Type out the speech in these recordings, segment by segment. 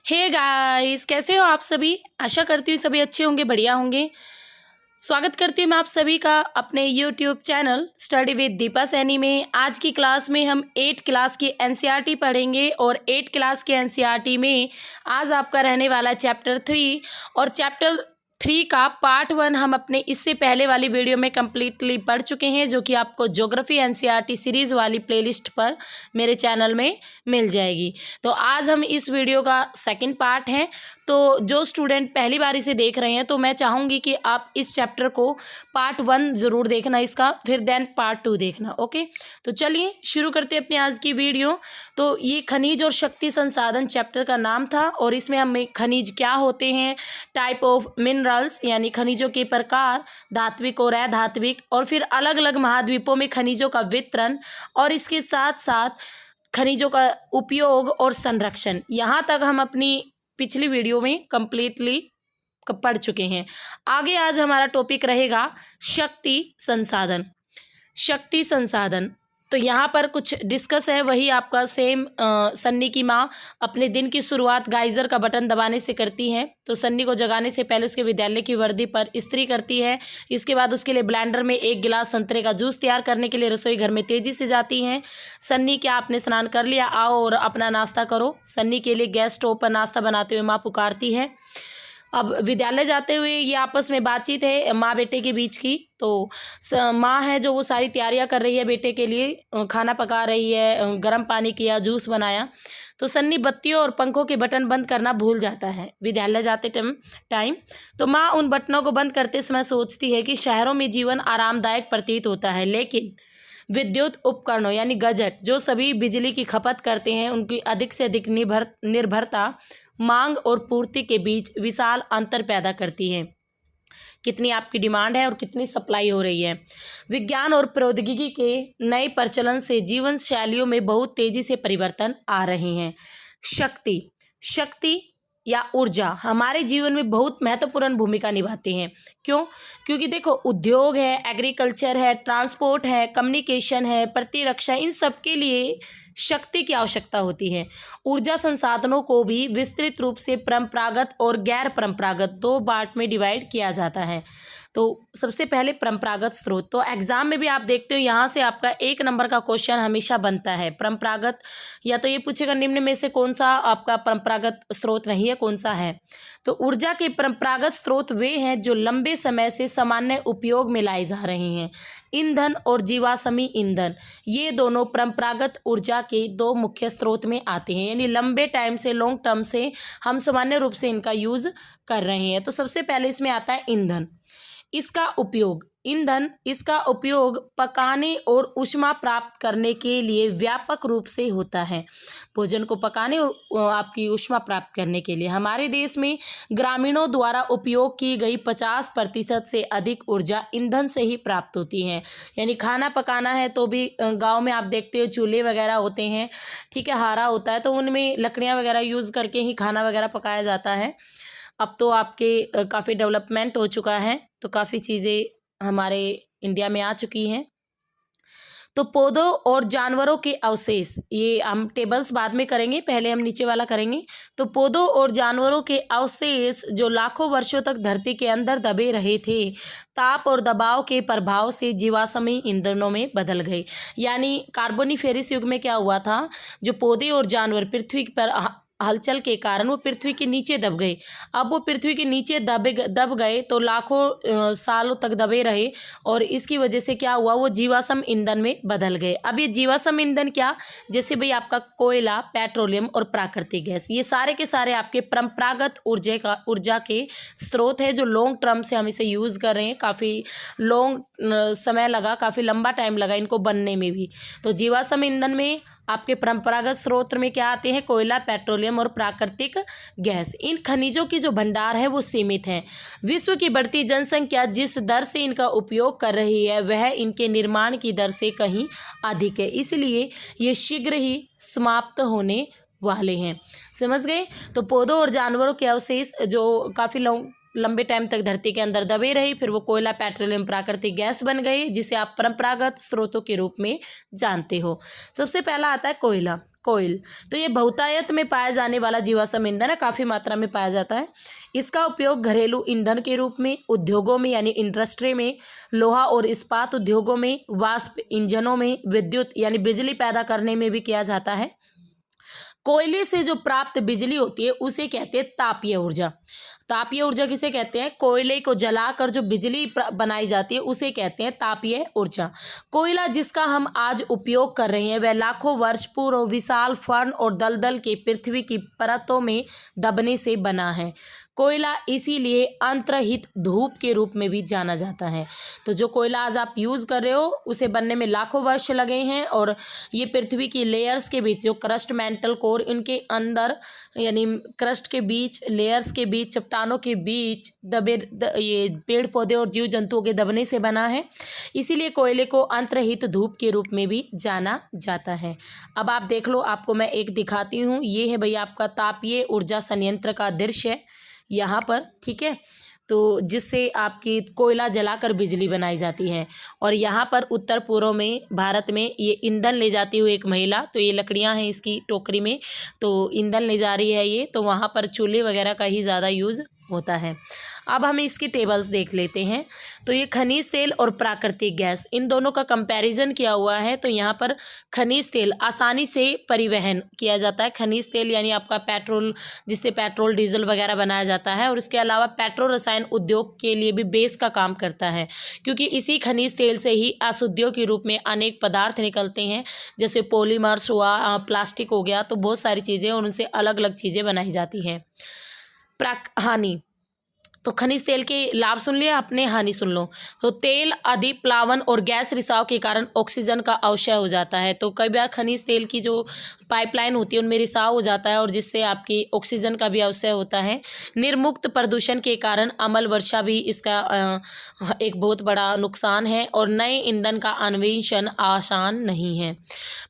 Hey guys, कैसे हो आप सभी। आशा करती हूँ सभी अच्छे होंगे, बढ़िया होंगे। स्वागत करती हूँ मैं आप सभी का अपने YouTube channel study with Deepa Saini में। आज की क्लास में हम 8 क्लास की एनसीईआरटी पढ़ेंगे और 8 क्लास के एनसीईआरटी में आज आपका रहने वाला चैप्टर 3 और चैप्टर 3 का पार्ट 1 हम अपने इससे पहले वाली वीडियो में कम्प्लीटली पढ़ चुके हैं, जो कि आपको ज्योग्राफी एनसीईआरटी सीरीज़ वाली प्लेलिस्ट पर मेरे चैनल में मिल जाएगी। तो आज हम इस वीडियो का सेकंड पार्ट है। तो जो स्टूडेंट पहली बार इसे देख रहे हैं तो मैं चाहूँगी कि आप इस चैप्टर को पार्ट 1 ज़रूर देखना इसका, फिर देन पार्ट 2 देखना। ओके, तो चलिए शुरू करते हैं अपनी आज की वीडियो। तो ये खनिज और शक्ति संसाधन चैप्टर का नाम था और इसमें हमें खनिज क्या होते हैं, टाइप ऑफ मिनरल्स यानी खनिजों के प्रकार, धात्विक और अधात्विक, और फिर अलग अलग महाद्वीपों में खनिजों का वितरण, और इसके साथ साथ खनिजों का उपयोग और संरक्षण। यहाँ तक हम अपनी पिछली वीडियो में कंप्लीटली पढ़ चुके हैं। आगे आज हमारा टॉपिक रहेगा शक्ति संसाधन। शक्ति संसाधन तो यहाँ पर कुछ डिस्कस है, वही आपका सेम सन्नी की माँ अपने दिन की शुरुआत गाइजर का बटन दबाने से करती है। तो सन्नी को जगाने से पहले उसके विद्यालय की वर्दी पर इस्त्री करती है। इसके बाद उसके लिए ब्लेंडर में 1 गिलास संतरे का जूस तैयार करने के लिए रसोई घर में तेजी से जाती हैं। सन्नी, क्या आपने स्नान कर लिया? आओ और अपना नाश्ता करो। सन्नी के लिए गैस स्टोव पर नाश्ता बनाते हुए माँ पुकारती है। अब विद्यालय जाते हुए ये आपस में बातचीत है माँ बेटे के बीच की। तो माँ है जो वो सारी तैयारियां कर रही है बेटे के लिए, खाना पका रही है, गर्म पानी किया, जूस बनाया। तो सन्नी बत्तियों और पंखों के बटन बंद करना भूल जाता है विद्यालय जाते टाइम। तो माँ उन बटनों को बंद करते समय सोचती है कि शहरों में जीवन आरामदायक प्रतीत होता है, लेकिन विद्युत उपकरणों यानी गैजेट जो सभी बिजली की खपत करते हैं, उनकी अधिक से अधिक निर्भरता मांग और पूर्ति के बीच विशाल अंतर पैदा करती है। कितनी आपकी डिमांड है और कितनी सप्लाई हो रही है। विज्ञान और प्रौद्योगिकी के नए प्रचलन से जीवन शैलियों में बहुत तेजी से परिवर्तन आ रहे हैं। शक्ति या ऊर्जा हमारे जीवन में बहुत महत्वपूर्ण भूमिका निभाते हैं। क्यों? क्योंकि देखो, उद्योग है, एग्रीकल्चर है, ट्रांसपोर्ट है, कम्युनिकेशन है, प्रतिरक्षा, इन सब के लिए शक्ति की आवश्यकता होती है। ऊर्जा संसाधनों को भी विस्तृत रूप से परंपरागत और गैर परंपरागत 2 पार्ट में डिवाइड किया जाता है। तो सबसे पहले परंपरागत स्रोत। तो एग्जाम में भी आप देखते हो यहाँ से आपका 1 नंबर का क्वेश्चन हमेशा बनता है। परंपरागत, या तो ये पूछेगा निम्न में से कौन सा आपका परंपरागत स्रोत नहीं है, कौन सा है। तो ऊर्जा के परंपरागत स्रोत वे हैं जो लंबे समय से सामान्य उपयोग में लाए जा रहे हैं। ईंधन और जीवाश्मी ईंधन, ये दोनों परंपरागत ऊर्जा के 2 मुख्य स्रोत में आते हैं, यानी लंबे टाइम से, लॉन्ग टर्म से हम सामान्य रूप से इनका यूज कर रहे हैं। तो सबसे पहले इसमें आता है ईंधन। इसका उपयोग पकाने और ऊष्मा प्राप्त करने के लिए व्यापक रूप से होता है। भोजन को पकाने और आपकी ऊष्मा प्राप्त करने के लिए हमारे देश में ग्रामीणों द्वारा उपयोग की गई 50% से अधिक ऊर्जा ईंधन से ही प्राप्त होती है। यानी खाना पकाना है तो भी गांव में आप देखते हो चूल्हे वगैरह होते हैं, ठीक है, हारा होता है, तो उनमें लकड़ियाँ वगैरह यूज़ करके ही खाना वगैरह पकाया जाता है। अब तो आपके काफ़ी डेवलपमेंट हो चुका है, तो काफ़ी चीज़ें हमारे इंडिया में आ चुकी हैं। तो पौधों और जानवरों के अवशेष, ये हम टेबल्स बाद में करेंगे, पहले हम नीचे वाला करेंगे। तो पौधों और जानवरों के अवशेष जो लाखों वर्षों तक धरती के अंदर दबे रहे थे, ताप और दबाव के प्रभाव से जीवाश्मी ईंधनों में बदल गए। यानी कार्बोनिफेरस युग में क्या हुआ था, जो पौधे और जानवर पृथ्वी पर हलचल के कारण वो पृथ्वी के नीचे दब गए। अब वो पृथ्वी के नीचे दब गए तो लाखों सालों तक दबे रहे, और इसकी वजह से क्या हुआ, वो जीवाश्म ईंधन में बदल गए। अब ये जीवाश्म ईंधन क्या, जैसे भाई आपका कोयला, पेट्रोलियम और प्राकृतिक गैस, ये सारे के सारे आपके परंपरागत ऊर्जा के स्रोत है, जो लॉन्ग टर्म से हम इसे यूज़ कर रहे हैं। काफ़ी लॉन्ग समय लगा, काफ़ी लंबा टाइम लगा इनको बनने में भी। तो जीवाश्म ईंधन में आपके परंपरागत स्रोत में क्या आते हैं, कोयला, पेट्रोलियम और प्राकृतिक गैस। इन खनिजों की जो भंडार है वो सीमित है। विश्व की बढ़ती जनसंख्या जिस दर से इनका उपयोग कर रही है वह इनके निर्माण की दर से कहीं अधिक है, इसलिए ये शीघ्र ही समाप्त होने वाले हैं। समझ गए? तो पौधों और जानवरों के अवशेष जो काफ़ी लंबे टाइम तक धरती के अंदर दबे रहे, फिर वो कोयला, पेट्रोलियम, प्राकृतिक गैस बन गए, जिसे आप परंपरागत स्रोतों के रूप में जानते हो। सबसे पहला आता है कोयला। कोयल। तो ये बहुतायत में पाया जाने वाला जीवाश्म ईंधन है, काफ़ी मात्रा में पाया जाता है। इसका उपयोग घरेलू ईंधन के रूप में, उद्योगों में यानी इंडस्ट्री में, लोहा और इस्पात उद्योगों में, वाष्प इंजनों में, विद्युत यानी बिजली पैदा करने में भी किया जाता है। कोयले से जो प्राप्त बिजली होती है उसे कहते हैं तापीय ऊर्जा। तापीय ऊर्जा किसे कहते हैं? कोयले को जलाकर जो बिजली बनाई जाती है उसे कहते हैं तापीय ऊर्जा। कोयला जिसका हम आज उपयोग कर रहे हैं वह लाखों वर्ष पूर्व विशाल फर्न और दलदल के पृथ्वी की परतों में दबने से बना है। कोयला इसीलिए अंतर्हित धूप के रूप में भी जाना जाता है। तो जो कोयला आज आप यूज़ कर रहे हो उसे बनने में लाखों वर्ष लगे हैं, और ये पृथ्वी की लेयर्स के बीच, जो क्रस्ट मेंटल कोर, इनके अंदर यानी क्रस्ट के बीच, लेयर्स के बीच, चट्टानों के बीच ये पेड़ पौधे और जीव जंतुओं के दबने से बना है। इसीलिए कोयले को अंतर्हित धूप के रूप में भी जाना जाता है। अब आप देख लो, आपको मैं एक दिखाती हूँ। ये है भैया आपका तापीय ऊर्जा संयंत्र का दृश्य यहाँ पर, ठीक है। तो जिससे आपकी कोयला जलाकर बिजली बनाई जाती है। और यहाँ पर उत्तर पूर्व में भारत में ये ईंधन ले जाती हुई एक महिला, तो ये लकड़ियाँ हैं इसकी टोकरी में, तो ईंधन ले जा रही है ये। तो वहाँ पर चूल्हे वगैरह का ही ज़्यादा यूज़ होता है। अब हम इसकी टेबल्स देख लेते हैं। तो ये खनिज तेल और प्राकृतिक गैस, इन दोनों का कंपैरिजन किया हुआ है। तो यहाँ पर खनिज तेल आसानी से परिवहन किया जाता है। खनिज तेल यानी आपका पेट्रोल, जिससे पेट्रोल डीजल वगैरह बनाया जाता है। और इसके अलावा पेट्रो रसायन उद्योग के लिए भी बेस का काम करता है, क्योंकि इसी खनिज तेल से ही औषधियों के रूप में अनेक पदार्थ निकलते हैं, जैसे पॉलीमर्स हुआ, प्लास्टिक हो गया, तो बहुत सारी चीज़ें और उनसे अलग अलग चीज़ें बनाई जाती हैं। हानि, तो खनिज तेल के लाभ सुन लिया आपने, हानि सुन लो। तो तेल अधिक प्लावन और गैस रिसाव के कारण ऑक्सीजन का अवक्षय हो जाता है। तो कई बार खनिज तेल की जो पाइपलाइन होती है उनमें रिसाव हो जाता है, और जिससे आपकी ऑक्सीजन का भी अवक्षय होता है। निर्मुक्त प्रदूषण के कारण अम्ल वर्षा भी इसका एक बहुत बड़ा नुकसान है, और नए ईंधन का अन्वेषण आसान नहीं है।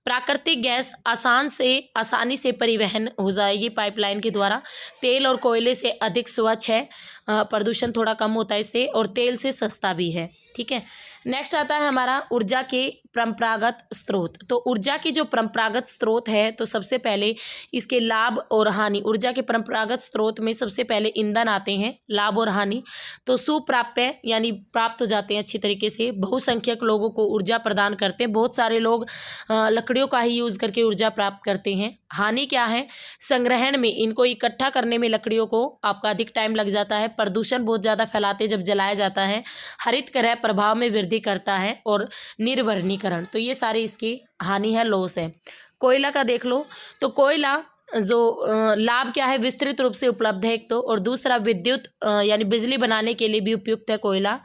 प्राकृतिक गैस आसानी से परिवहन हो जाएगी पाइपलाइन के द्वारा। तेल और कोयले से अधिक स्वच्छ है, प्रदूषण थोड़ा कम होता है इससे, और तेल से सस्ता भी है, ठीक है। नेक्स्ट आता है हमारा ऊर्जा के परंपरागत स्रोत। तो ऊर्जा की जो परंपरागत स्रोत है, तो सबसे पहले इसके लाभ और हानि। ऊर्जा के परंपरागत स्रोत में सबसे पहले ईंधन आते हैं, लाभ और हानि। तो सुप्राप्य यानी प्राप्त हो जाते हैं अच्छी तरीके से, बहुसंख्यक लोगों को ऊर्जा प्रदान करते हैं। बहुत सारे लोग लकड़ियों का ही यूज़ करके ऊर्जा प्राप्त करते हैं। हानि क्या है? संग्रहण में, इनको इकट्ठा करने में लकड़ियों को आपका अधिक टाइम लग जाता है। प्रदूषण बहुत ज़्यादा फैलाते जब जलाया जाता है। हरित गृह प्रभाव में वृद्धि करता है, और निर्वनीकरण, तो ये सारी इसकी हानि है, लॉस है। कोयला का देख लो। तो कोयला जो लाभ क्या है? विस्तृत रूप से उपलब्ध है एक तो, और दूसरा विद्युत यानी बिजली बनाने के लिए भी उपयुक्त है कोयला।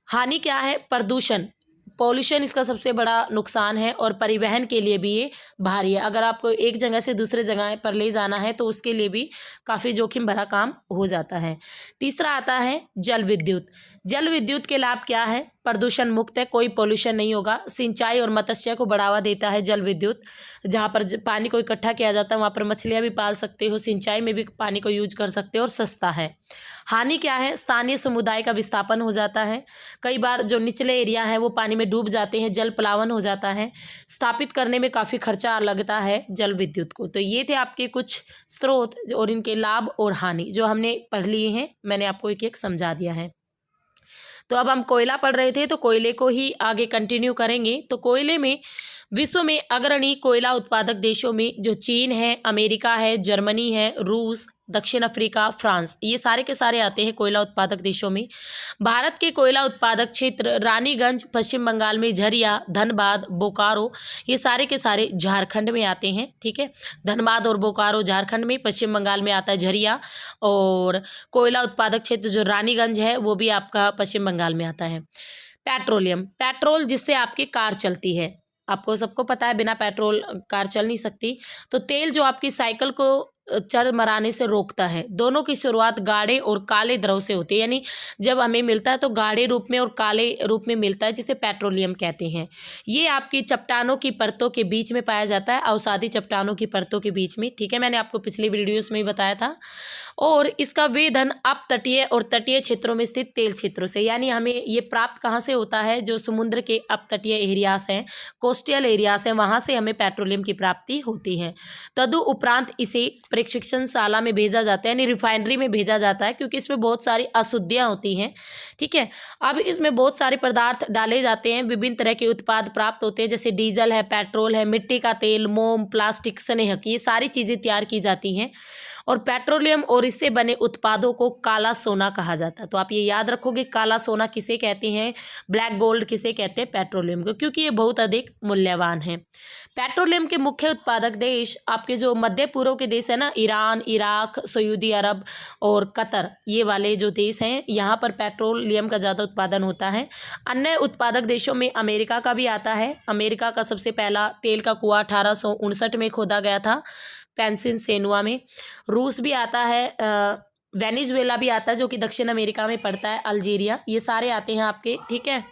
हानि क्या है? प्रदूषण, पॉल्यूशन इसका सबसे बड़ा नुकसान है, और परिवहन के लिए भी ये भारी है। अगर आपको एक जगह से दूसरे जगह पर ले जाना है तो उसके लिए भी काफ़ी जोखिम भरा काम हो जाता है। तीसरा आता है जल विद्युत। जल विद्युत के लाभ क्या है? प्रदूषण मुक्त है, कोई पॉल्यूशन नहीं होगा। सिंचाई और मत्स्य को बढ़ावा देता है जल विद्युत। जहाँ पर पानी को इकट्ठा किया जाता है वहाँ पर मछलियाँ भी पाल सकते हो, सिंचाई में भी पानी को यूज कर सकते हो, और सस्ता है। हानि क्या है? स्थानीय समुदाय का विस्थापन हो जाता है। कई बार जो निचले एरिया है वो पानी में डूब जाते हैं, जल प्लावन हो जाता है। स्थापित करने में काफ़ी खर्चा लगता है जल विद्युत को। तो ये थे आपके कुछ स्रोत और इनके लाभ और हानि जो हमने पढ़ लिए हैं, मैंने आपको एक एक समझा दिया है। तो अब हम कोयला पढ़ रहे थे, तो कोयले को ही आगे कंटिन्यू करेंगे। तो कोयले में विश्व में अग्रणी कोयला उत्पादक देशों में जो चीन है, अमेरिका है, जर्मनी है, रूस, दक्षिण अफ्रीका, फ्रांस, ये सारे के सारे आते हैं कोयला उत्पादक देशों में। भारत के कोयला उत्पादक क्षेत्र रानीगंज पश्चिम बंगाल में, झरिया, धनबाद, बोकारो, ये सारे के सारे झारखंड में आते हैं, ठीक है। धनबाद और बोकारो झारखंड में, पश्चिम बंगाल में आता है झरिया, और कोयला उत्पादक क्षेत्र जो रानीगंज है वो भी आपका पश्चिम बंगाल में आता है। पेट्रोलियम, पेट्रोल जिससे आपकी कार चलती है, आपको सबको पता है बिना पेट्रोल कार चल नहीं सकती। तो तेल जो आपकी साइकिल को चरमराने से रोकता है। दोनों की शुरुआत गाढ़े और काले द्रव से होती है, यानी जब हमें मिलता है तो गाढ़े रूप में और काले रूप में मिलता है, जिसे पेट्रोलियम कहते हैं। ये आपकी चट्टानों की परतों के बीच में पाया जाता है, अवसादी चट्टानों की परतों के बीच में, ठीक है। मैंने आपको पिछली वीडियोस में ही बताया था। और इसका वेधन अपतटीय और तटीय क्षेत्रों में स्थित तेल क्षेत्रों से, यानी हमें ये प्राप्त कहाँ से होता है, जो समुद्र के अपतटीय एरियाज हैं, कोस्टल एरियाज हैं, वहाँ से हमें पेट्रोलियम की प्राप्ति होती है। तदुपरांत इसे प्रशिक्षणशाला में भेजा जाता है, यानी रिफाइनरी में भेजा जाता है, क्योंकि इसमें बहुत सारी अशुद्धियाँ होती हैं। ठीक है, अब इसमें बहुत सारे पदार्थ डाले जाते हैं, विभिन्न तरह के उत्पाद प्राप्त होते हैं, जैसे डीजल है, पेट्रोल है, मिट्टी का तेल, मोम, प्लास्टिक, स्नेहक, ये सारी चीज़ें तैयार की जाती हैं। और पेट्रोलियम और इससे बने उत्पादों को काला सोना कहा जाता है। तो आप ये याद रखोगे, काला सोना किसे कहते हैं, ब्लैक गोल्ड किसे कहते हैं, पेट्रोलियम को, क्योंकि ये बहुत अधिक मूल्यवान है। पेट्रोलियम के मुख्य उत्पादक देश आपके जो मध्य पूर्व के देश है ना, ईरान, इराक, सऊदी अरब और कतर, ये वाले जो देश हैं, यहाँ पर पेट्रोलियम का ज़्यादा उत्पादन होता है। अन्य उत्पादक देशों में अमेरिका का भी आता है। अमेरिका का सबसे पहला तेल का कुआं 1859 में खोदा गया था, पेंसिल्वेनिया में। रूस भी आता है, वेनेजुएला भी आता है, जो कि दक्षिण अमेरिका में पड़ता है, अल्जीरिया, ये सारे आते हैं आपके। ठीक है,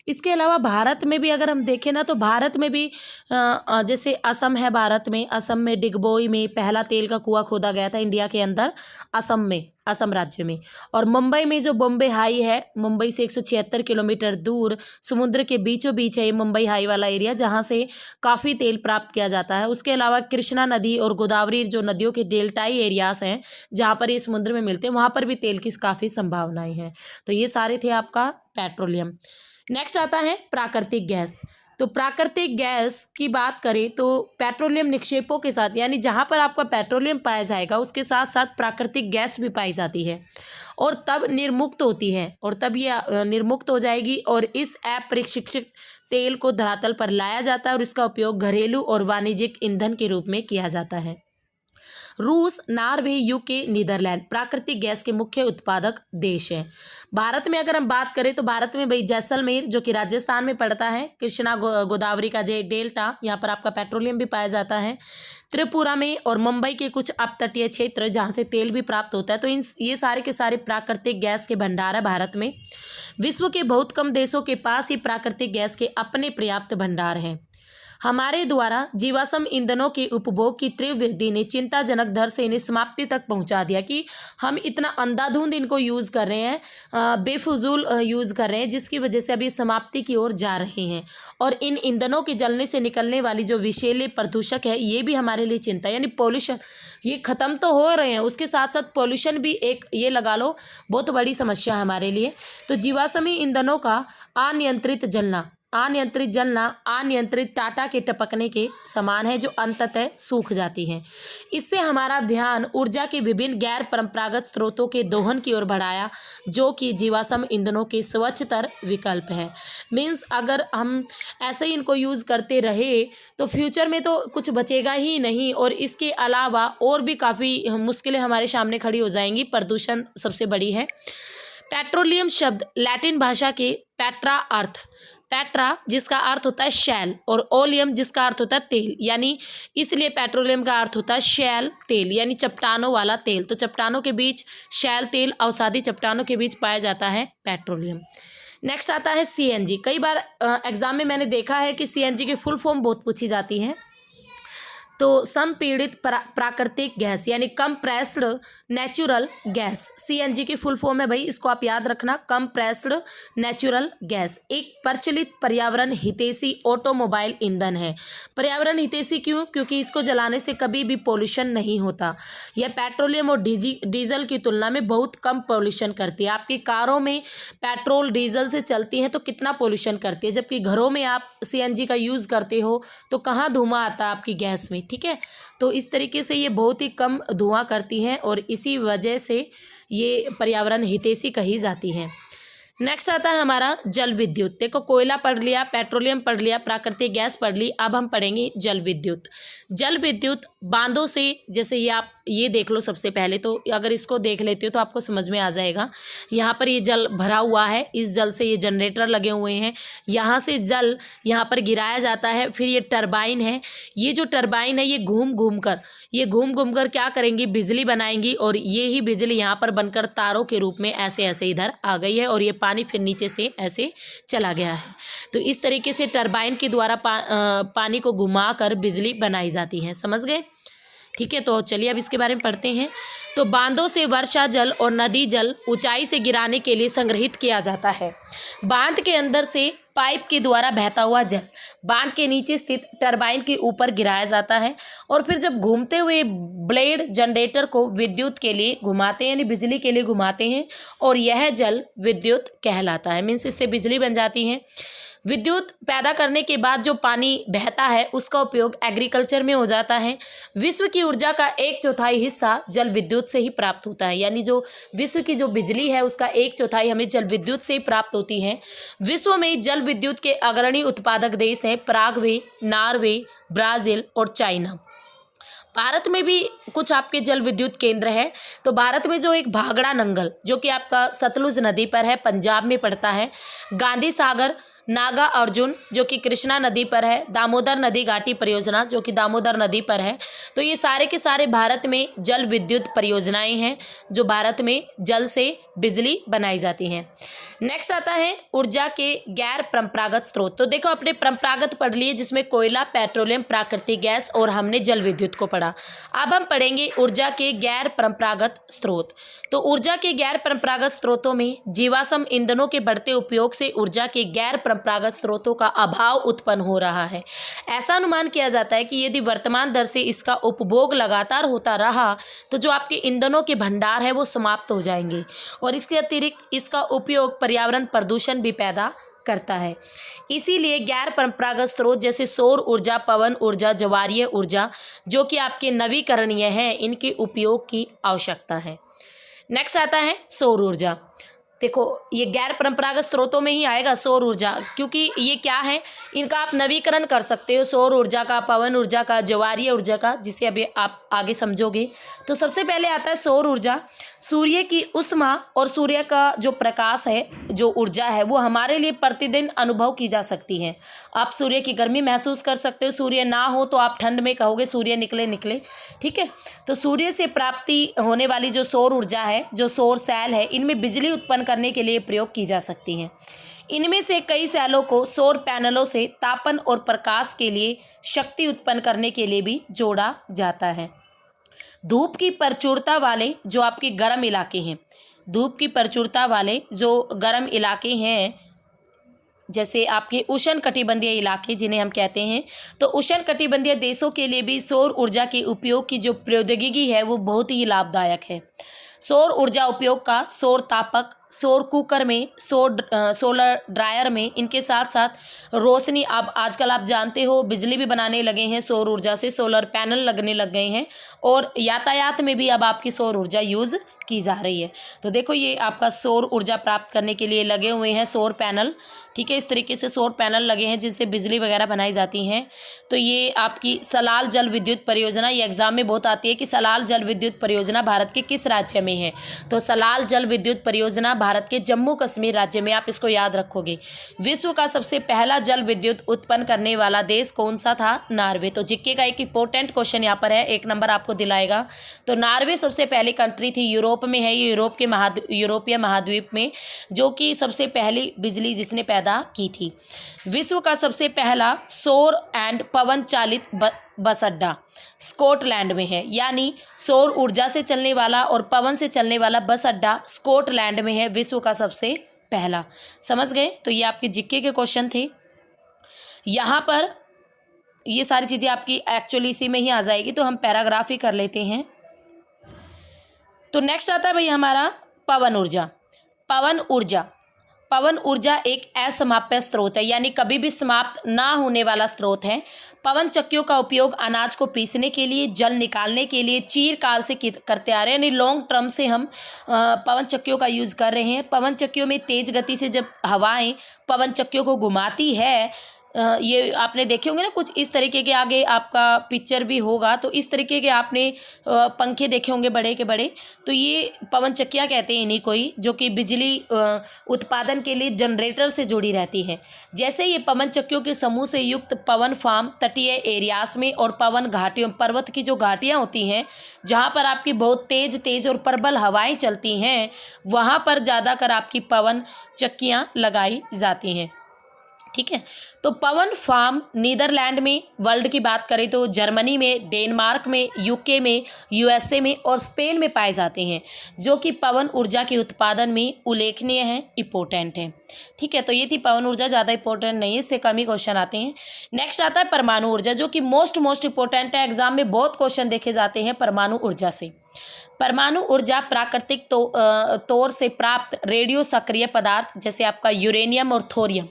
इसके अलावा भारत में भी अगर हम देखें ना, तो भारत में भी जैसे असम है, भारत में असम में डिगबोई में पहला तेल का कुआं खोदा गया था, इंडिया के अंदर, असम में, असम राज्य में। और मुंबई में जो बॉम्बे हाई है, मुंबई से 176 किलोमीटर दूर समुद्र के बीचों बीच है ये मुंबई हाई वाला एरिया, जहाँ से काफ़ी तेल प्राप्त किया जाता है। उसके अलावा कृष्णा नदी और गोदावरी जो नदियों के डेल्टाई एरियाज हैं, जहाँ पर ये समुद्र में मिलते हैं, वहाँ पर भी तेल की काफ़ी संभावनाएं हैं। तो ये सारे थे आपका पेट्रोलियम। नेक्स्ट आता है प्राकृतिक गैस। तो प्राकृतिक गैस की बात करें तो पेट्रोलियम निक्षेपों के साथ, यानी जहाँ पर आपका पेट्रोलियम पाया जाएगा उसके साथ साथ प्राकृतिक गैस भी पाई जाती है, और तब निर्मुक्त होती है, और तब ये निर्मुक्त हो जाएगी, और इस अप्रशिक्षित तेल को धरातल पर लाया जाता है, और इसका उपयोग घरेलू और वाणिज्यिक ईंधन के रूप में किया जाता है। रूस, नॉर्वे, यूके, नीदरलैंड प्राकृतिक गैस के मुख्य उत्पादक देश हैं। भारत में अगर हम बात करें तो भारत में भाई जैसलमेर, जो कि राजस्थान में पड़ता है, कृष्णा गोदावरी का जे डेल्टा, यहाँ पर आपका पेट्रोलियम भी पाया जाता है। त्रिपुरा में और मुंबई के कुछ अपतटीय क्षेत्र जहाँ से तेल भी प्राप्त होता है। तो ये सारे के सारे प्राकृतिक गैस के भंडार है भारत में। विश्व के बहुत कम देशों के पास ही प्राकृतिक गैस के अपने पर्याप्त भंडार हैं। हमारे द्वारा जीवाश्म ईंधनों के उपभोग की तीव्र वृद्धि ने चिंताजनक दर से इन्हें समाप्ति तक पहुंचा दिया, कि हम इतना अंधाधुंध इनको यूज़ कर रहे हैं, बेफजूल यूज़ कर रहे हैं, जिसकी वजह से अभी समाप्ति की ओर जा रहे हैं। और इन ईंधनों के जलने से निकलने वाली जो विषैले प्रदूषक है, ये भी हमारे लिए चिंता, यानी पॉल्यूशन, ये ख़त्म तो हो रहे हैं, उसके साथ साथ पॉल्यूशन भी एक, ये लगा लो, बहुत बड़ी समस्या है हमारे लिए। तो जीवाश्मी ईंधनों का अनियंत्रित जलना, अनियंत्रित टाटा के टपकने के समान है, जो अंततः सूख जाती है। इससे हमारा ध्यान ऊर्जा के विभिन्न गैर परंपरागत स्रोतों के दोहन की ओर बढ़ाया, जो कि जीवाश्म ईंधनों के स्वच्छतर विकल्प है। मीन्स अगर हम ऐसे ही इनको यूज़ करते रहे तो फ्यूचर में तो कुछ बचेगा ही नहीं, और इसके अलावा और भी काफ़ी मुश्किलें हमारे सामने खड़ी हो जाएंगी। प्रदूषण सबसे बड़ी है। पेट्रोलियम शब्द लैटिन भाषा के पैट्रा जिसका अर्थ होता है शैल, और ओलियम जिसका अर्थ होता है तेल, यानी इसलिए पेट्रोलियम का अर्थ होता है शैल तेल, यानी चट्टानों वाला तेल। तो चट्टानों के बीच शैल तेल, अवसादी चट्टानों के बीच पाया जाता है पेट्रोलियम। नेक्स्ट आता है सीएनजी। कई बार एग्जाम में मैंने देखा है कि सीएनजी की फुल फॉर्म बहुत पूछी जाती है। तो संपीड़ित प्राकृतिक गैस, यानी कंप्रेस्ड नेचुरल गैस, सीएनजी की फुल फॉर्म है भाई, इसको आप याद रखना, कंप्रेस्ड नेचुरल गैस। एक प्रचलित पर्यावरण हितैषी ऑटोमोबाइल ईंधन है। पर्यावरण हितैषी क्यों? क्योंकि इसको जलाने से कभी भी पोल्यूशन नहीं होता। यह पेट्रोलियम और डीजल की तुलना में बहुत कम पोल्यूशन करती है। आपकी कारों में पेट्रोल डीजल से चलती हैं तो कितना पोल्यूशन करती है, जबकि घरों में आप सीएनजी का यूज़ करते हो तो कहाँ धुआं आता है आपकी गैस में। ठीक है, तो इस तरीके से ये बहुत ही कम धुआं करती हैं, और इसी वजह से ये पर्यावरण हितैषी कही जाती हैं। नेक्स्ट आता है हमारा जल विद्युत। देखो, कोयला पढ़ लिया, पेट्रोलियम पढ़ लिया, प्राकृतिक गैस पढ़ ली, अब हम पढ़ेंगे जल विद्युत। जल विद्युत बांधों से, जैसे ये आप ये देख लो सबसे पहले, तो अगर इसको देख लेते हो तो आपको समझ में आ जाएगा। यहाँ पर ये जल भरा हुआ है, इस जल से ये जनरेटर लगे हुए हैं, यहाँ से जल यहाँ पर गिराया जाता है, फिर ये टरबाइन है। ये जो टरबाइन है ये घूम घूम कर क्या करेंगी, बिजली बनाएंगी, और ये ही बिजली यहाँ पर बनकर तारों के रूप में ऐसे ऐसे इधर आ गई है, और ये पानी फिर नीचे से ऐसे चला गया है। तो इस तरीके से टरबाइन के द्वारा पानी को घुमाकर बिजली बनाई जाती है। समझ गए? ठीक है, तो चलिए अब इसके बारे में पढ़ते हैं। तो बांधों से वर्षा जल और नदी जल ऊंचाई से गिराने के लिए संग्रहित किया जाता है। बांध के अंदर से पाइप के द्वारा बहता हुआ जल बांध के नीचे स्थित टरबाइन के ऊपर गिराया जाता है और फिर जब घूमते हुए ब्लेड जनरेटर को विद्युत के लिए घुमाते हैं, यानी बिजली के लिए घुमाते हैं, और यह जल विद्युत कहलाता है। मीन्स इससे बिजली बन जाती है। विद्युत पैदा करने के बाद जो पानी बहता है उसका उपयोग एग्रीकल्चर में हो जाता है। विश्व की ऊर्जा का 1/4 हिस्सा जल विद्युत से ही प्राप्त होता है, यानी जो विश्व की जो बिजली है उसका 1/4 हमें जल विद्युत से ही प्राप्त होती है। विश्व में जल विद्युत के अग्रणी उत्पादक देश हैं पराग्वे, नॉर्वे, ब्राज़ील और चाइना। भारत में भी कुछ आपके जल विद्युत केंद्र है। तो भारत में जो एक भाखड़ा नंगल जो कि आपका सतलुज नदी पर है, पंजाब में पड़ता है। गांधी सागर, नागा अर्जुन जो कि कृष्णा नदी पर है। दामोदर नदी घाटी परियोजना जो कि दामोदर नदी पर है। तो ये सारे के सारे भारत में जल विद्युत परियोजनाएं हैं जो भारत में जल से बिजली बनाई जाती हैं। नेक्स्ट आता है ऊर्जा के गैर परंपरागत स्रोत। तो देखो अपने परंपरागत पढ़ लिए जिसमें कोयला, पेट्रोलियम, प्राकृतिक गैस और हमने जल विद्युत को पढ़ा। अब हम पढ़ेंगे ऊर्जा के गैर परंपरागत स्रोत। तो ऊर्जा के गैर परंपरागत स्रोतों में जीवाश्म ईंधनों के बढ़ते उपयोग से ऊर्जा के गैर परंपरागत स्रोतों का अभाव उत्पन्न हो रहा है। ऐसा अनुमान किया जाता है कि यदि वर्तमान दर से इसका उपभोग लगातार होता रहा तो जो आपके ईंधनों के भंडार है वो समाप्त हो जाएंगे और इसके अतिरिक्त इसका उपयोग पर्यावरण प्रदूषण भी पैदा करता है। इसीलिए गैर परंपरागत स्रोत जैसे सौर ऊर्जा, पवन ऊर्जा, ज्वारीय ऊर्जा जो कि आपके नवीकरणीय हैं, इनके उपयोग की आवश्यकता है। नेक्स्ट आता है सौर ऊर्जा। देखो ये गैर परंपरागत स्रोतों में ही आएगा सौर ऊर्जा, क्योंकि ये क्या है, इनका आप नवीकरण कर सकते हो, सौर ऊर्जा का, पवन ऊर्जा का, ज्वारीय ऊर्जा का, जिसे अभी आप आगे समझोगे। तो सबसे पहले आता है सौर ऊर्जा। सूर्य की ऊष्मा और सूर्य का जो प्रकाश है, जो ऊर्जा है, वो हमारे लिए प्रतिदिन अनुभव की जा सकती है। आप सूर्य की गर्मी महसूस कर सकते हो। सूर्य ना हो तो आप ठंड में कहोगे सूर्य निकले निकले, ठीक है। तो सूर्य से प्राप्ति होने वाली जो सौर ऊर्जा है, जो सौर सेल है, इनमें बिजली उत्पन्न करने के लिए प्रयोग की जा सकती है। इनमें से कई सेलों को सौर पैनलों से तापन और प्रकाश के लिए शक्ति उत्पन्न करने के लिए भी जोड़ा जाता है। धूप की प्रचुरता वाले जो आपके गर्म इलाके हैं, धूप की प्रचुरता वाले जो गर्म इलाके हैं, जैसे आपके उष्णकटिबंधीय इलाके जिन्हें हम कहते हैं, तो उष्णकटिबंधीय देशों के लिए भी सौर ऊर्जा के उपयोग की जो प्रौद्योगिकी है वो बहुत ही लाभदायक है। सौर ऊर्जा उपयोग का सौर तापक, सौर कुकर में, सोलर ड्रायर में, इनके साथ साथ रोशनी, अब आजकल आप जानते हो बिजली भी बनाने लगे हैं सौर ऊर्जा से, सोलर पैनल लगने लग गए हैं और यातायात में भी अब आपकी सौर ऊर्जा यूज़ की जा रही है। तो देखो ये आपका सौर ऊर्जा प्राप्त करने के लिए लगे हुए हैं सौर पैनल, ठीक है। इस तरीके से सौर पैनल लगे हैं जिनसे बिजली वगैरह बनाई जाती हैं। तो ये आपकी सलाल जल विद्युत परियोजना, ये एग्जाम में बहुत आती है कि सलाल जल विद्युत परियोजना भारत के किस राज्य में है। तो सलाल जल विद्युत परियोजना भारत के जम्मू कश्मीर राज्य में, आप इसको याद रखोगे। विश्व का सबसे पहला जल विद्युत उत्पन्न करने वाला देश कौन सा था? नॉर्वे। तो जीके का एक इंपॉर्टेंट क्वेश्चन यहाँ पर है, 1 नंबर आपको दिलाएगा। तो नॉर्वे सबसे पहली कंट्री थी, यूरोप में है, ये यूरोपीय महाद्वीप में, जो कि सबसे पहली बिजली जिसने पैदा की थी। विश्व का सबसे पहला सौर एंड पवन चालित बस अड्डा स्कॉटलैंड में है, यानी सौर ऊर्जा से चलने वाला और पवन से चलने वाला बस अड्डा स्कॉटलैंड में है, विश्व का सबसे पहला। समझ गए? तो ये आपके जीके के क्वेश्चन थे। यहाँ पर ये सारी चीज़ें आपकी एक्चुअली इसी में ही आ जाएगी, तो हम पैराग्राफ ही कर लेते हैं। तो नेक्स्ट आता है भाई हमारा पवन ऊर्जा। पवन ऊर्जा एक असमाप्य स्रोत है, यानी कभी भी समाप्त ना होने वाला स्रोत है। पवन चक्कियों का उपयोग अनाज को पीसने के लिए, जल निकालने के लिए चिरकाल से करते आ रहे हैं, यानी लॉन्ग टर्म से हम पवन चक्कियों का यूज़ कर रहे हैं। पवन चक्कियों में तेज़ गति से जब हवाएं पवन चक्कियों को घुमाती है, ये आपने देखे होंगे ना, कुछ इस तरीके के, आगे आपका पिक्चर भी होगा, तो इस तरीके के आपने पंखे देखे होंगे बड़े के बड़े। तो ये पवन चक्कियाँ कहते हैं इन्हीं को ही, जो कि बिजली उत्पादन के लिए जनरेटर से जुड़ी रहती है। जैसे ये पवन चक्कियों के समूह से युक्त पवन फार्म तटीय एरियाज में और पवन घाटियों, पर्वत की जो घाटियाँ होती हैं जहाँ पर आपकी बहुत तेज़ और प्रबल हवाएं चलती हैं, वहाँ पर ज़्यादातर आपकी पवन चक्कियाँ लगाई जाती हैं। ठीक है। तो पवन फार्म नीदरलैंड में, वर्ल्ड की बात करें तो जर्मनी में, डेनमार्क में, यूके में, यूएसए में और स्पेन में पाए जाते हैं, जो कि पवन ऊर्जा के उत्पादन में उल्लेखनीय हैं, इंपॉर्टेंट हैं। ठीक है, तो ये थी पवन ऊर्जा, ज़्यादा इंपॉर्टेंट नहीं है, इससे कम ही क्वेश्चन आते हैं। नेक्स्ट आता है परमाणु ऊर्जा, जो कि मोस्ट इंपॉर्टेंट है, एग्जाम में बहुत क्वेश्चन देखे जाते हैं परमाणु ऊर्जा से। परमाणु ऊर्जा प्राकृतिक तौर से प्राप्त रेडियो सक्रिय पदार्थ जैसे आपका यूरेनियम और थोरियम,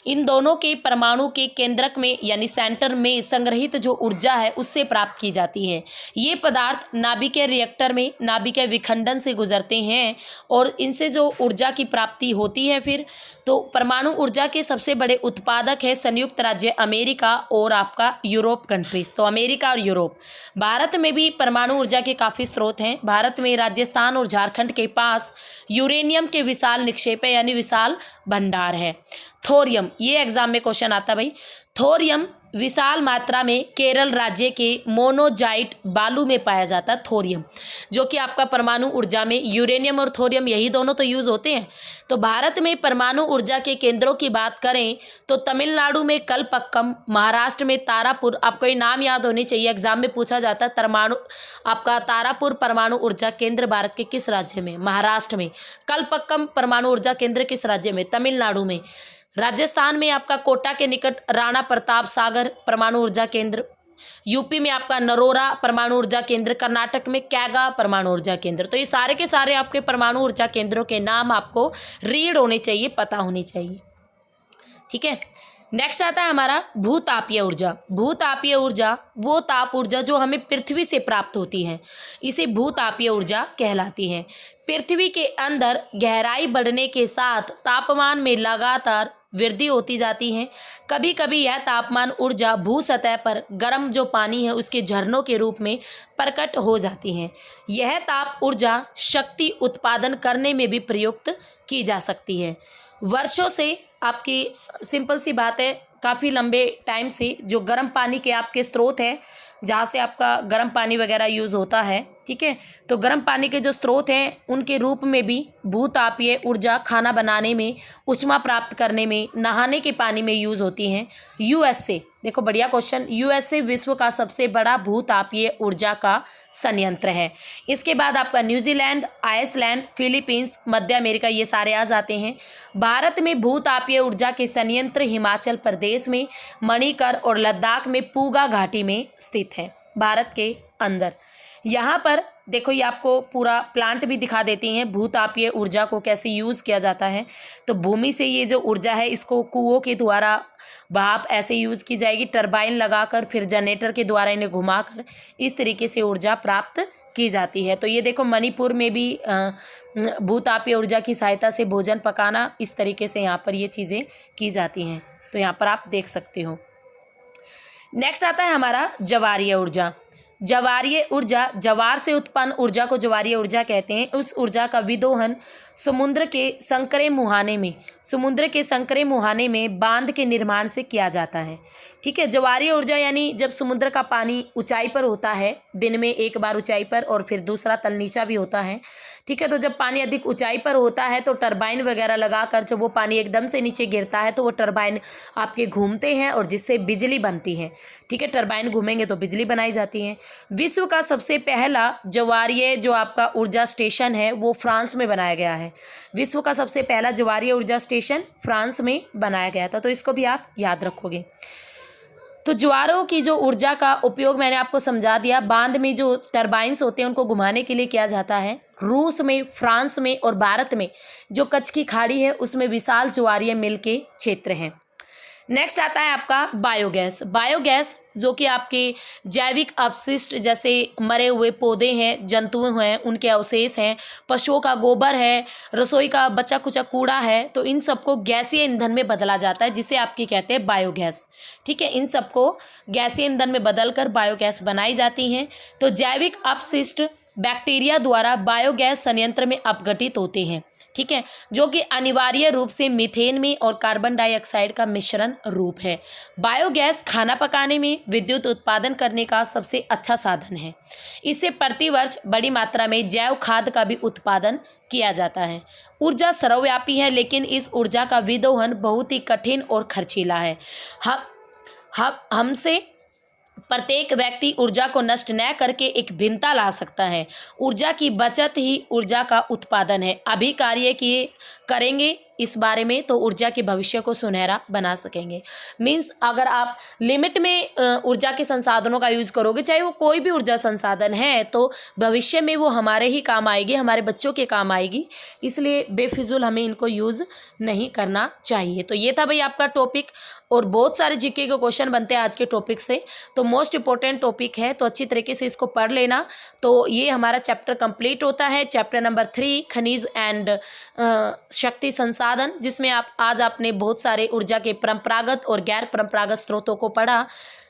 इन दोनों के परमाणु के केंद्रक में यानी सेंटर में संग्रहित जो ऊर्जा है उससे प्राप्त की जाती है। ये पदार्थ नाभिकीय रिएक्टर में नाभिकीय विखंडन से गुजरते हैं और इनसे जो ऊर्जा की प्राप्ति होती है फिर, तो परमाणु ऊर्जा के सबसे बड़े उत्पादक है संयुक्त राज्य अमेरिका और आपका यूरोप कंट्रीज, तो अमेरिका और यूरोप। भारत में भी परमाणु ऊर्जा के काफ़ी स्रोत हैं। भारत में राजस्थान और झारखंड के पास यूरेनियम के विशाल निक्षेप है यानी विशाल भंडार है। थोरियम, ये एग्जाम में क्वेश्चन आता है भाई। थोरियम विशाल मात्रा में केरल राज्य के मोनोजाइट बालू में पाया जाता है थोरियम, जो कि आपका परमाणु ऊर्जा में यूरेनियम और थोरियम यही दोनों तो यूज़ होते हैं। तो भारत में परमाणु ऊर्जा के केंद्रों की बात करें तो तमिलनाडु में कलपक्कम, महाराष्ट्र में तारापुर, आपको ये नाम याद होने चाहिए, एग्जाम में पूछा जाता है। आपका तारापुर परमाणु ऊर्जा केंद्र भारत के किस राज्य में? महाराष्ट्र में। कलपक्कम परमाणु ऊर्जा केंद्र किस राज्य में? तमिलनाडु में। राजस्थान में आपका कोटा के निकट राणा प्रताप सागर परमाणु ऊर्जा केंद्र, यूपी में आपका नरोरा परमाणु ऊर्जा केंद्र, कर्नाटक में कैगा परमाणु ऊर्जा केंद्र। तो ये सारे के सारे आपके परमाणु ऊर्जा केंद्रों के नाम आपको रीड होने चाहिए, पता होने चाहिए। ठीक है, नेक्स्ट आता है हमारा भूतापीय ऊर्जा। भूतापीय ऊर्जा वो ताप ऊर्जा जो हमें पृथ्वी से प्राप्त होती है, इसे भूतापीय ऊर्जा कहलाती है। पृथ्वी के अंदर गहराई बढ़ने के साथ तापमान में लगातार वृद्धि होती जाती है। कभी कभी यह तापमान ऊर्जा भू सतह पर गर्म जो पानी है उसके झरनों के रूप में प्रकट हो जाती है। यह ताप ऊर्जा शक्ति उत्पादन करने में भी प्रयुक्त की जा सकती है। वर्षों से आपकी सिंपल सी बात है, काफ़ी लंबे टाइम से जो गर्म पानी के आपके स्रोत हैं, जहाँ से आपका गर्म पानी वगैरह यूज़ होता है, ठीक है, तो गर्म पानी के जो स्रोत हैं उनके रूप में भी भूतापीय ऊर्जा खाना बनाने में, ऊष्मा प्राप्त करने में, नहाने के पानी में यूज़ होती हैं। यूएसए, देखो बढ़िया क्वेश्चन, यूएसए विश्व का सबसे बड़ा भूतापीय ऊर्जा का संयंत्र है। इसके बाद आपका न्यूजीलैंड, आइसलैंड, फिलीपींस, मध्य अमेरिका, ये सारे आ जाते हैं। भारत में भूतापीय ऊर्जा के संयंत्र हिमाचल प्रदेश में, मणिकर और लद्दाख में पूगा घाटी में स्थित है, भारत के अंदर। यहाँ पर देखो ये आपको पूरा प्लांट भी दिखा देती हैं, भूतापीय ऊर्जा को कैसे यूज़ किया जाता है। तो भूमि से ये जो ऊर्जा है इसको कुओं के द्वारा भाप ऐसे यूज़ की जाएगी, टरबाइन लगाकर, फिर जनरेटर के द्वारा इन्हें घुमाकर इस तरीके से ऊर्जा प्राप्त की जाती है। तो ये देखो मणिपुर में भी भूतापीय ऊर्जा की सहायता से भोजन पकाना, इस तरीके से यहाँ पर ये चीज़ें की जाती हैं। तो यहाँ पर आप देख सकते हो। नेक्स्ट आता है हमारा ज्वारीय ऊर्जा। ज्वारीय ऊर्जा, ज्वार से उत्पन्न ऊर्जा को ज्वारीय ऊर्जा कहते हैं। उस ऊर्जा का विदोहन समुद्र के संकरे मुहाने में बांध के निर्माण से किया जाता है। ठीक है, ज्वारीय ऊर्जा यानी जब समुद्र का पानी ऊंचाई पर होता है, दिन में एक बार ऊंचाई पर और फिर दूसरा तल नीचा भी होता है। ठीक है, तो जब पानी अधिक ऊंचाई पर होता है तो टरबाइन वगैरह लगाकर जब वो पानी एकदम से नीचे गिरता है तो वो टरबाइन आपके घूमते हैं और जिससे बिजली बनती है। ठीक है, टरबाइन घूमेंगे तो बिजली बनाई जाती है। विश्व का सबसे पहला ज्वारीय जो आपका ऊर्जा स्टेशन है वो फ्रांस में बनाया गया है। विश्व का सबसे पहला ज्वारीय ऊर्जा स्टेशन फ्रांस में बनाया गया था, तो इसको भी आप याद रखोगे। तो ज्वारों की जो ऊर्जा का उपयोग मैंने आपको समझा दिया। बांध में जो टरबाइंस होते हैं उनको घुमाने के लिए किया जाता है। रूस में, फ्रांस में और भारत में जो कच्छ की खाड़ी है उसमें विशाल ज्वारीय मिल के क्षेत्र हैं। नेक्स्ट आता है आपका बायोगैस। बायोगैस जो कि आपके जैविक अपशिष्ट जैसे मरे हुए पौधे हैं, जंतु हैं, उनके अवशेष हैं, पशुओं का गोबर है, रसोई का बचा कुचा कूड़ा है, तो इन सबको गैसीय ईंधन में बदला जाता है जिसे आपकी कहते हैं बायोगैस। ठीक है, इन सबको गैसीय ईंधन में बदलकर बायोगैस बनाई जाती हैं। तो जैविक अपशिष्ट बैक्टीरिया द्वारा बायोगैस संयंत्र में अपघटित होते हैं। ठीक है, जो कि अनिवार्य रूप से मीथेन में और कार्बन डाइऑक्साइड का मिश्रण रूप है। बायोगैस खाना पकाने में विद्युत उत्पादन करने का सबसे अच्छा साधन है। इससे प्रतिवर्ष बड़ी मात्रा में जैव खाद का भी उत्पादन किया जाता है। ऊर्जा सर्वव्यापी है, लेकिन इस ऊर्जा का विदोहन बहुत ही कठिन और खर्चीला है। हमसे प्रत्येक व्यक्ति ऊर्जा को नष्ट न करके एक भिन्नता ला सकता है। ऊर्जा की बचत ही ऊर्जा का उत्पादन है। अभी कार्य किए करेंगे इस बारे में तो ऊर्जा के भविष्य को सुनहरा बना सकेंगे। मीन्स अगर आप लिमिट में ऊर्जा के संसाधनों का यूज़ करोगे, चाहे वो कोई भी ऊर्जा संसाधन है, तो भविष्य में वो हमारे ही काम आएगी, हमारे बच्चों के काम आएगी। इसलिए बेफिजूल हमें इनको यूज़ नहीं करना चाहिए। तो ये था भाई आपका टॉपिक, और बहुत सारे जीके के क्वेश्चन बनते हैं आज के टॉपिक से, तो मोस्ट इंपॉर्टेंट टॉपिक है, तो अच्छी तरीके से इसको पढ़ लेना। तो ये हमारा चैप्टर कंप्लीट होता है, चैप्टर नंबर 3 खनिज एंड शक्ति संसाधन, जिसमें आज आपने बहुत सारे ऊर्जा के परंपरागत और गैर परंपरागत स्रोतों को पढ़ा।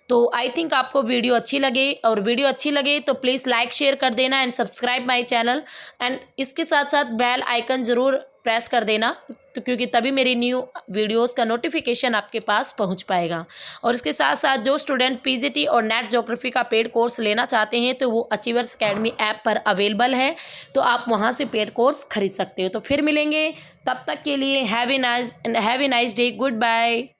तो आई थिंक आपको वीडियो अच्छी लगे, और वीडियो अच्छी लगे तो प्लीज़ लाइक शेयर कर देना and subscribe my channel, and इसके साथ साथ बेल आइकन ज़रूर प्रेस कर देना, तो क्योंकि तभी मेरी न्यू वीडियोस का नोटिफिकेशन आपके पास पहुंच पाएगा। और इसके साथ साथ जो स्टूडेंट पीजीटी और नेट ज्योग्राफी का पेड कोर्स लेना चाहते हैं तो वो अचीवर्स अकेडमी ऐप पर अवेलेबल है, तो आप वहां से पेड कोर्स खरीद सकते हो। तो फिर मिलेंगे, तब तक के लिए have a nice day, good bye.